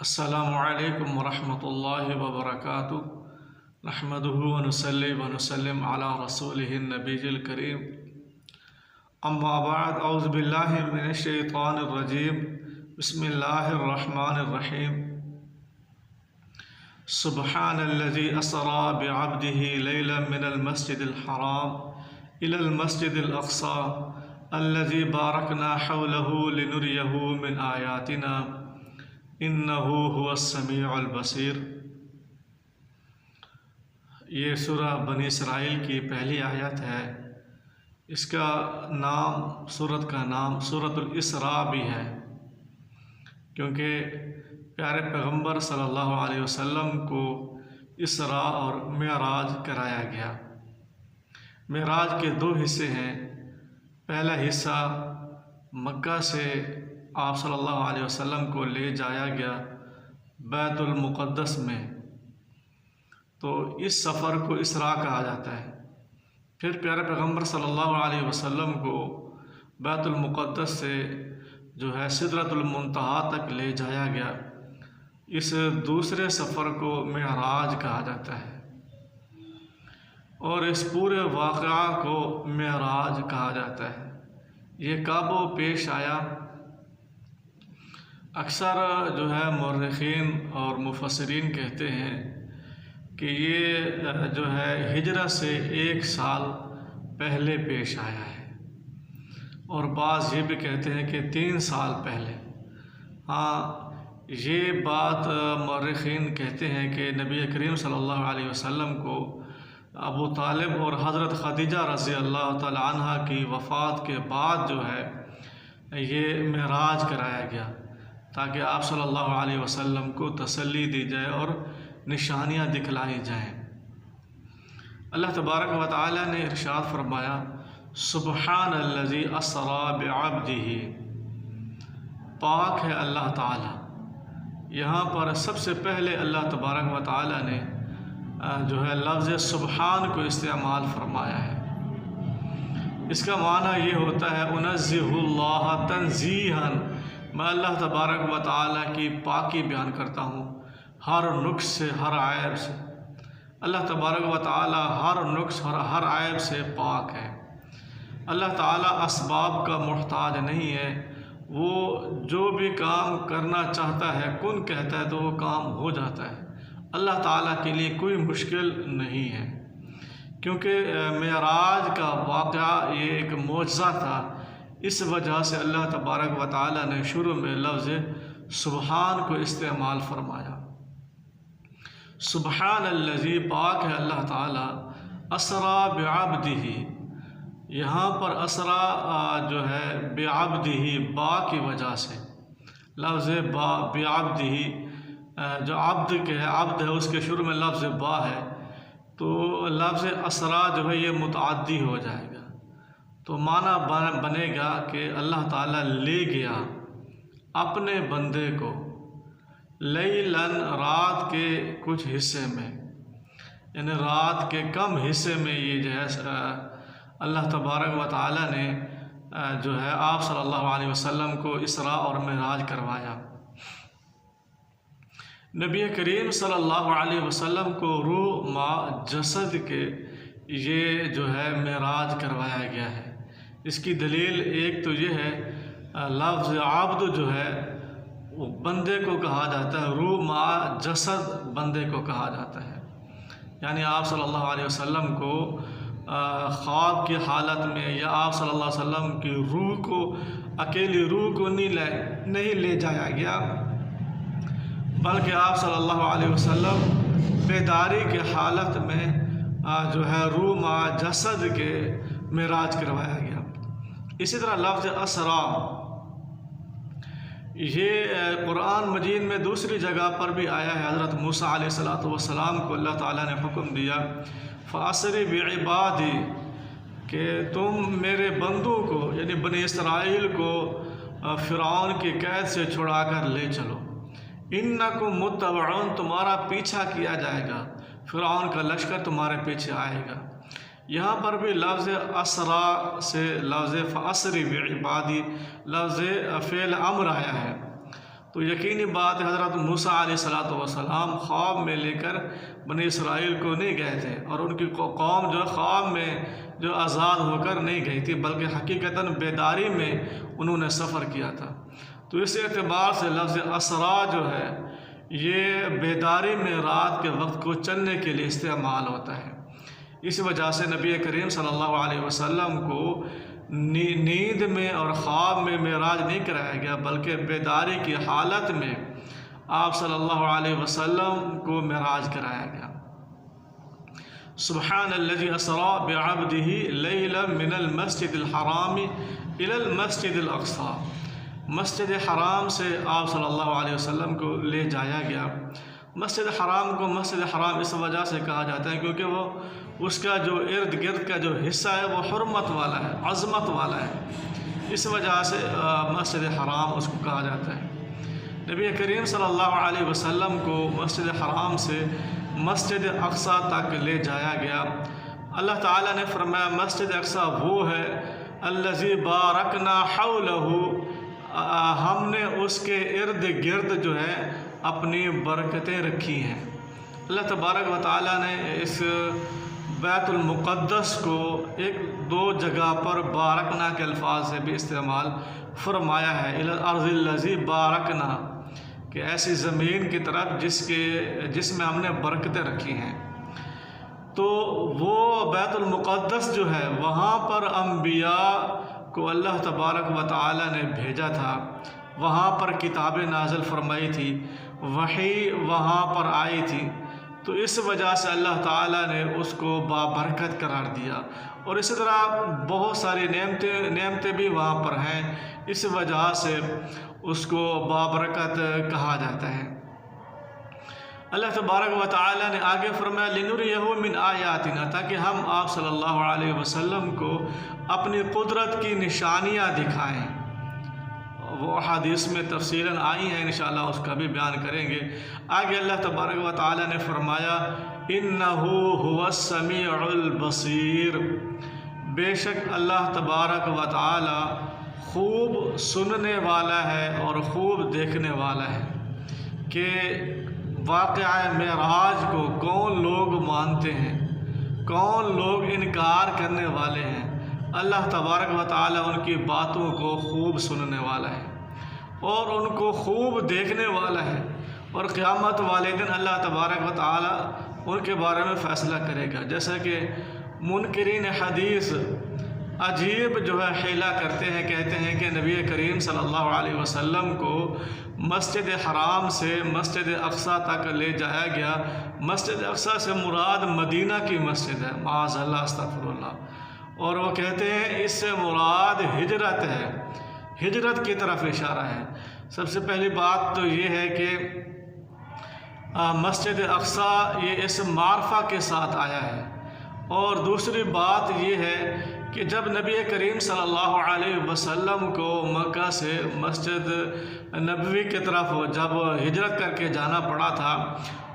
अस्सलामुअलैकुम वरहमतुल्लाहि वबरकातुहू नहमदुहु व नुसल्ली व नुसल्लिम अला रसूलिहिन नबीजिल करीम अम्मा बाद औज़ु बिल्लाहि मिनश शैतानिर रजीम बिस्मिल्लाहिर रहमानिर रहीम सुब्हानल्लज़ी असरा बिअब्दिही लैलन मिनल मस्जिदिल हराम इलल मस्जिदिल अक़सा अल्लज़ी बारकना हौलहू लिनुरियहू मिन आयातिना इन्नहु हुवस समीउल बसीर। ये सूरह बनी इसराइल की पहली आयत है। इसका नाम सूरत का नाम सूरतुल इसरा भी है, क्योंकि प्यारे पैगंबर सल्लल्लाहु अलैहि वसल्लम को इसरा और मेराज कराया गया। मेराज के दो हिस्से हैं। पहला हिस्सा मक्का से आप सल्लल्लाहु अलैहि वसल्लम को ले जाया गया बैतुल मुक़द्दस में, तो इस सफ़र को इसरा कहा जाता है। फिर प्यारे पैगंबर सल्लल्लाहु अलैहि वसल्लम को बैतुल मुक़द्दस से जो है सिदरतुल मुंतहा तक ले जाया गया। इस दूसरे सफ़र को मेराज कहा जाता है और इस पूरे वाक़या को मेराज कहा जाता है। ये कब पेश आया? अक्सर जो है मुर्रिखीन और मुफस्सिरीन कहते हैं कि ये जो है हिजरत से 1 साल पहले पेश आया है, और बाज़ ये भी कहते हैं कि 3 साल पहले। हाँ, ये बात मुर्रिखीन कहते हैं कि नबी करीम सल्लल्लाहु अलैहि वसल्लम को अबू तालिब और हज़रत खदीजा रज़ी अल्लाह तआला अन्हा की वफ़ात के बाद जो है ये मेराज कराया गया, ताकि आप सल्लल्लाहु अलैहि वसल्लम को तसल्ली दी जाए और निशानियाँ दिखलाई जाएँ। अल्लाह तबारक व तआला ने इरशाद फरमाया, सुब्हानल्लज़ी असरा बिअब्दिही, पाक है अल्लाह ताला। यहाँ पर सबसे पहले अल्लाह तबारक व तआला ने जो है लफ्ज़ सुब्हान को इस्तेमाल फरमाया है। इसका माना ये होता है उनज़्ज़िहुल्लाह तंज़ीहन, मैं अल्लाह तबारक व तआला की पाकी बयान करता हूँ हर नुक्स से, हर आयब से। अल्लाह तबारक व तआला हर नुक्स और हर आयब से पाक है। अल्लाह ताला असबाब का मुहताज नहीं है। वो जो भी काम करना चाहता है, कुन कहता है तो वो काम हो जाता है। अल्लाह ताला के लिए कोई मुश्किल नहीं है, क्योंकि मेराज का वाक़या ये एक मौजज़ा था। इस वजह से अल्लाह तबारक व तआला ने शुरू में लफ्ज़ सुब्हान को इस्तेमाल फरमाया। सुब्हानल्लज़ी, पाक है अल्लाह ताला, असरा बिअब्दिही, यहाँ पर असरा जो है बिअब्दिही बा की वजह से, लफ्ज़ बा बिअब्दिही जो अब्द के है, अब्द है उसके शुरू में लफ्ज़ बा है, तो लफ्ज़ असरा जो है ये मुतअद्दी हो जाएगा। तो माना बनेगा कि अल्लाह ताला ले गया अपने बंदे को लैलन, रात के कुछ हिस्से में, यानी रात के कम हिस्से में ये जो है अल्लाह तबारक व तआला ने जो है आप सल्लल्लाहु अलैहि वसल्लम को इसरा और मेराज करवाया। नबी करीम सल्लल्लाहु अलैहि वसल्लम को रूह मा जसद के ये जो है मेराज करवाया गया है। इसकी दलील एक तो ये है, लफ्ज़ आब्द जो है वो बंदे को कहा जाता है, रूह मा जसद बंदे को कहा जाता है। यानी आप सल्लल्लाहु अलैहि वसल्लम को ख्वाब की हालत में या आप सल्लल्लाहु अलैहि वसल्लम की रूह को, अकेली रूह को नहीं ले जाया गया, बल्कि आप सल्लल्लाहु अलैहि वसल्लम बेदारी के हालत में जो है रूह मा जसद के मेराज करवाया गया। इसी तरह लफ्ज़ असरा ये कुरान मजीद में दूसरी जगह पर भी आया है। हज़रत मूसा अलैहिस्सलातु वस्सलाम को अल्लाह ताला ने हुक्म दिया, फ़अस्रि बिइबादी, कि तुम मेरे बंदों को यानी बनी इसराइल को फ़िरऔन की कैद से छुड़ा कर ले चलो। इन्नकुम मुत्तबऊन, तुम्हारा पीछा किया जाएगा, फ़िरऔन का लश्कर तुम्हारे पीछे आएगा। यहाँ पर भी लफ्ज़ असरा से लफ्ज़ फ़अस्रि बिइबादी लफ्ज़ फ़ेल अम्र आया है। तो यकीनी बात है हज़रत मूसा अलैहिस्सलातु वस्सलाम ख्वाब में लेकर बनी इसराइल को नहीं गए थे, और उनकी कौम जो ख्वाब में जो आज़ाद होकर नहीं गई थी, बल्कि हकीकतन बेदारी में उन्होंने सफ़र किया था। तो इस एतबार से लफ्ज़ असरा जो है ये बेदारी में रात के वक्त को चलने के लिए इस्तेमाल होता है। इस वजह से नबी करीम सल्लल्लाहु अलैहि वसल्लम को नींद में और ख्वाब में मेराज नहीं कराया गया, बल्कि बेदारी की हालत में आप सल्लल्लाहु अलैहि वसल्लम को मेराज कराया गया। सुब्हानल्लज़ी असरा बिअब्दिही लैलन मिनल मस्जिदिल हराम इलल मस्जिदिल अक़सा। मस्जिद हराम से आप सल्लल्लाहु अलैहि वसल्लम को ले जाया गया। मस्जिद हराम को मस्जिद हराम इस वजह से कहा जाता है क्योंकि वो उसका जो इर्द गिर्द का जो हिस्सा है वो हुर्मत वाला है, अज़मत वाला है, इस वजह से मस्जिद हराम उसको कहा जाता है। नबी करीम सल्लल्लाहु अलैहि वसल्लम को मस्जिद हराम से मस्जिद अक़सा तक ले जाया गया। अल्लाह ताला ने फरमाया मस्जिद अक़सा वो है अल्लज़ी बारकना हौलहू, हमने उसके इर्द गिर्द जो है अपनी बरकतें रखी हैं। अल्लाह तबारक व तआला ने इस बैतुल मुक़द्दस को एक दो जगह पर बारकना के अल्फाज से भी इस्तेमाल फरमाया है, इलल अर्ज़िल्लज़ी बारकना, कि ऐसी ज़मीन की तरफ जिसमें हमने बरकतें रखी हैं। तो वो बैतुल मुक़द्दस जो है वहाँ पर अम्बिया को अल्लाह तबारक व तआला ने भेजा था, वहाँ पर किताबें नाज़िल फरमाई थी, वही वहाँ पर आई थी। तो इस वजह से अल्लाह ताला ने उसको बाबरकत करार दिया, और इसी तरह बहुत सारी नेमतें भी वहाँ पर हैं, इस वजह से उसको बाबरकत कहा जाता है। अल्लाह तबारक व तआला ने आगे फरमाया लिनुरियहु मिन आयातिना, ताकि हम आप सल्लल्लाहु अलैहि वसल्लम को अपनी कुदरत की निशानियाँ दिखाएं। वो हदीस में तफसीलन आई हैं, इंशाअल्लाह उसका भी बयान करेंगे। आगे अल्लाह तबारक व तआला ने फरमाया इन्नहु हुवस समीउल बसीर, बेशक अल्लाह तबारक व तआला खूब सुनने वाला है और खूब देखने वाला है कि वाक़या मेराज को कौन लोग मानते हैं, कौन लोग इनकार करने वाले हैं। अल्लाह तबारक व तआला उनकी बातों को खूब सुनने वाला है और उनको खूब देखने वाला है, और क़यामत वाले दिन अल्लाह तबारक व तआला उनके बारे में फ़ैसला करेगा। जैसा कि मुनकिरीन हदीस अजीब जो है हिला करते हैं, कहते हैं कि नबी करीम सल्लल्लाहु अलैहि वसल्लम को मस्जिद हराम से मस्जिद अक़सा तक ले जाया गया। मस्जिद अक़सा से मुराद मदीना की मस्जिद है, माअज़ल्लाह अस्तग़फ़िरुल्लाह, और वो कहते हैं इससे मुराद हिजरत है, हिजरत की तरफ इशारा है। सबसे पहली बात तो ये है कि मस्जिद अक़सा ये इस मारफा के साथ आया है, और दूसरी बात ये है कि जब नबी करीम सल्लल्लाहु अलैहि वसल्लम को मक्का से मस्जिद नबवी की तरफ जब हिजरत करके जाना पड़ा था,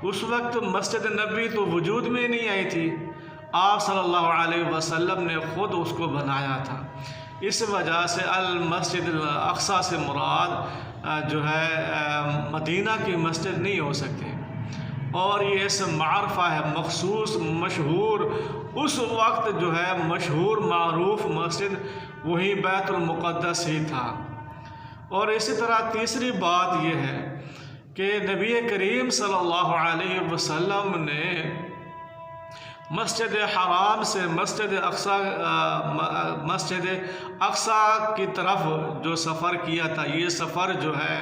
उस वक्त मस्जिद नबवी तो वजूद में नहीं आई थी, आप सल्लल्लाहु अलैहि वसल्लम ने ख़ुद उसको बनाया था। इस वजह से अल मस्जिद अक़सा से मुराद जो है मदीना की मस्जिद नहीं हो सकती, और ये इस मारफा है मखसूस मशहूर, उस वक्त जो है मशहूर मारूफ मस्जिद वही बैतुल मुक़द्दस ही था। और इसी तरह तीसरी बात यह है कि नबी करीम सल्लल्लाहु अलैहि वसल्लम ने मस्जिद हराम से मस्जिद अक़सा की तरफ जो सफ़र किया था, ये सफ़र जो है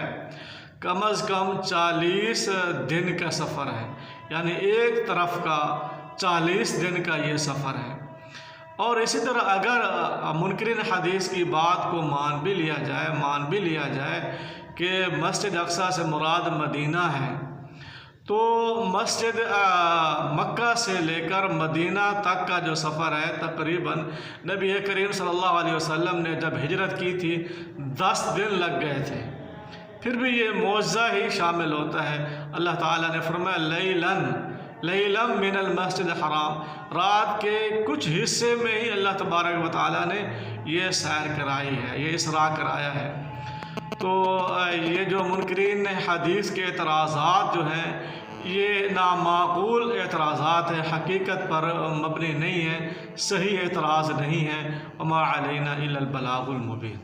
कम अज़ कम 40 दिन का सफ़र है, यानी एक तरफ का 40 दिन का ये सफ़र है। और इसी तरह अगर मुनकिरीन हदीस की बात को मान भी लिया जाए कि मस्जिद अक़सा से मुराद मदीना है, तो मस्जिद मक्का से लेकर मदीना तक का जो सफ़र है तकरीबन नबी करीम सल्लल्लाहु अलैहि वसल्लम ने जब हिजरत की थी 10 दिन लग गए थे। फिर भी ये मौज़ा ही शामिल होता है। अल्लाह ताला ने फरमाया लैलन मिनल मस्जिद हराम, रात के कुछ हिस्से में ही अल्लाह तबारक व तआला ने ये सैर कराई है, ये इसरा कराया है। तो ये जो मुनकरीन हदीस के एतराज़ात जो हैं ये नामाकूल एतराज़ात हैं, हकीकत पर मबनी नहीं है, सही एतराज़ नहीं है। वमा अलैना इल्लल बलागुल मुबीन।